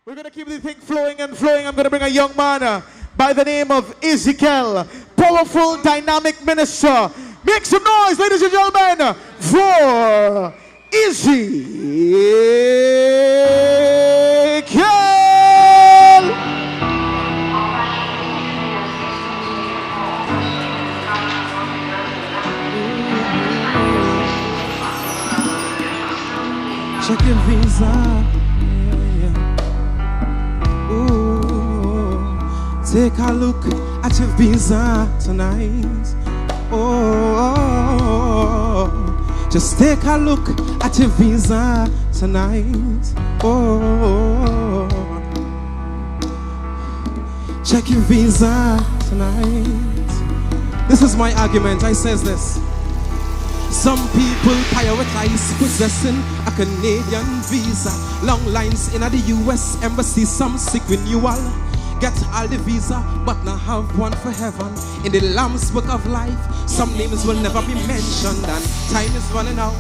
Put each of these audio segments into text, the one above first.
We're going to keep the thing flowing and flowing. I'm going to bring a young man by the name of Ezekiel. Powerful, dynamic minister. Make some noise, ladies and gentlemen, for Ezekiel. Check your visa. Take a look at your visa tonight. Oh, just take a look at your visa tonight. Oh, check your visa tonight. This is my argument. I says this. Some people prioritize possessing a Canadian visa. Long lines in the US embassy, some seek renewal. Get all the visa, but not have one for heaven. In the Lamb's book of life, some names will never be mentioned, and time is running out.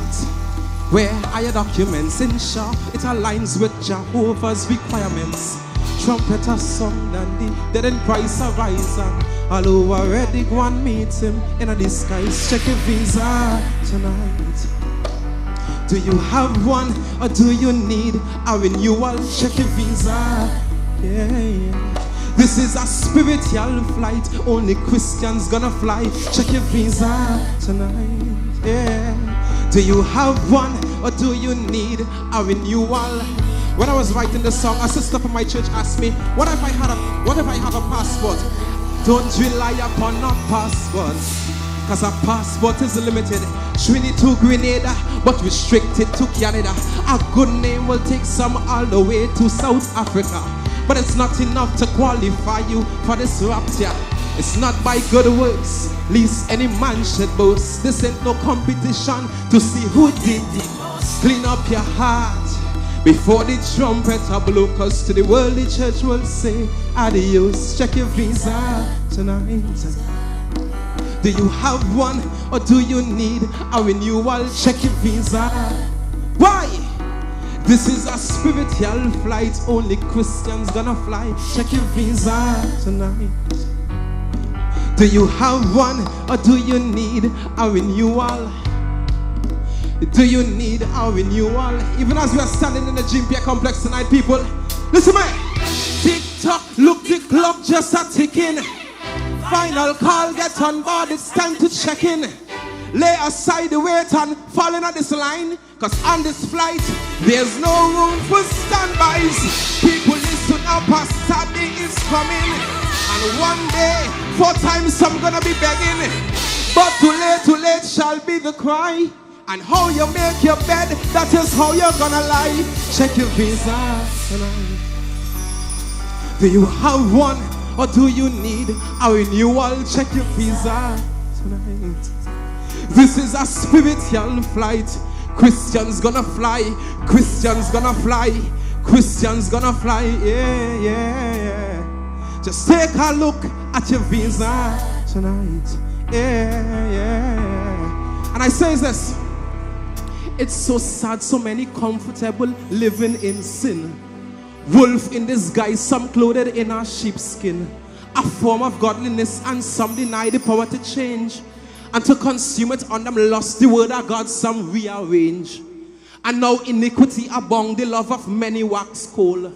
Where are your documents? Ensure it aligns with Jehovah's requirements. Trumpet a song, and the dead in Christ arise. All who already go and meet him in a disguise. Check your visa tonight. Do you have one, or do you need a renewal? Check your visa. Yeah. This is a spiritual flight. Only Christians gonna fly. Check your visa tonight. Yeah. Do you have one, or do you need a renewal? When I was writing the song, a sister from my church asked me, what if I have a passport? Don't rely upon a passport, cause a passport is limited. Trinity to Grenada, but restricted to Canada. A good name will take some all the way to South Africa. But it's not enough to qualify you for this rapture. It's not by good works, least any man should boast. This ain't no competition to see who did it. Clean up your heart before the trumpet blow, cause to the world the church will say adios. Check your visa tonight. Do you have one, or do you need a renewal? Check your visa. Why? This is a spiritual flight. Only Christians gonna fly. Check your visa tonight. Do you have one, or do you need a renewal? Do you need a renewal? Even as we are standing in the Gympia complex tonight, people, listen man. Tick tock, look the clock just a ticking. Final call, get on board, it's time to check in. Lay aside the weight and fall in at this line, cause on this flight there's no room for standbys. People listen up, a Saturday is coming, and one day 4 times I'm gonna be begging. But too late shall be the cry. And how you make your bed, that is how you're gonna lie. Check your visa tonight. Do you have one, or do you need a renewal? Check your visa tonight. This is a spiritual flight. Christians gonna fly. Christians gonna fly. Christians gonna fly. Yeah. Just take a look at your visa tonight. Yeah. And I say this. It's so sad, so many comfortable living in sin. Wolf in disguise, some clothed in a sheepskin. A form of godliness, and some deny the power to change. And to consume it on them lost the word of God, some rearrange. And now iniquity abound, the love of many wax cold.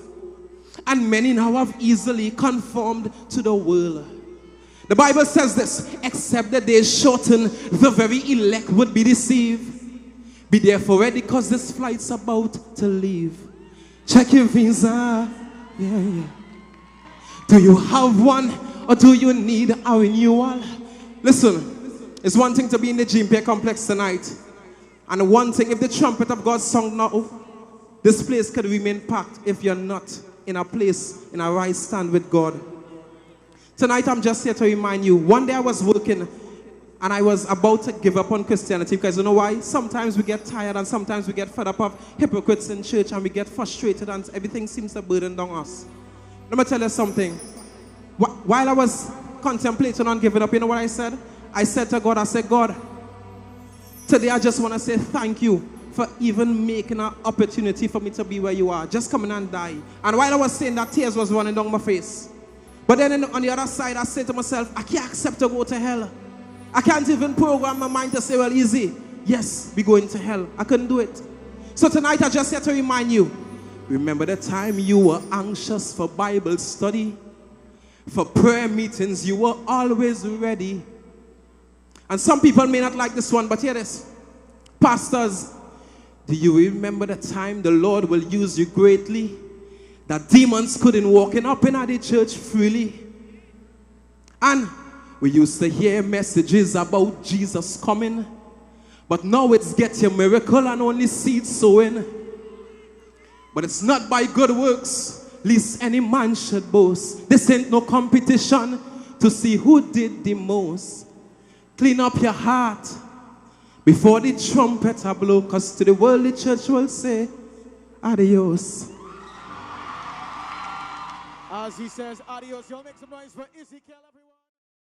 And many now have easily conformed to the world. The Bible says this, except the days shorten, the very elect would be deceived. Be therefore ready, because this flight's about to leave. Check your visa. Yeah. Do you have one, or do you need a renewal? Listen, it's one thing to be in the Gympia complex tonight, and one thing, if the trumpet of God sung now, this place could remain packed if you're not in a place, in a right stand with God. Tonight I'm just here to remind you, one day I was working, and I was about to give up on Christianity, because you know why? Sometimes we get tired, and sometimes we get fed up of hypocrites in church, and we get frustrated, and everything seems to burden down us. Let me tell you something. While I was contemplating on giving up, you know what I said? I said to God, I said, God, today I just want to say thank you for even making an opportunity for me to be where you are. Just coming and die. And while I was saying that, tears was running down my face. But then on the other side, I said to myself, I can't accept to go to hell. I can't even program my mind to say, well, easy. Yes, we're going to hell. I couldn't do it. So tonight, I just here to remind you, remember the time you were anxious for Bible study? For prayer meetings, you were always ready. And some people may not like this one, but hear this. Pastors, do you remember the time the Lord will use you greatly? That demons couldn't walk in up in the church freely. And we used to hear messages about Jesus coming. But now it's get your miracle and only seed sowing. But it's not by good works, lest any man should boast. This ain't no competition to see who did the most. Clean up your heart before the trumpet blow, because to the world the church will say, adios. As he says adios, y'all make some noise for Ezekiel, everyone.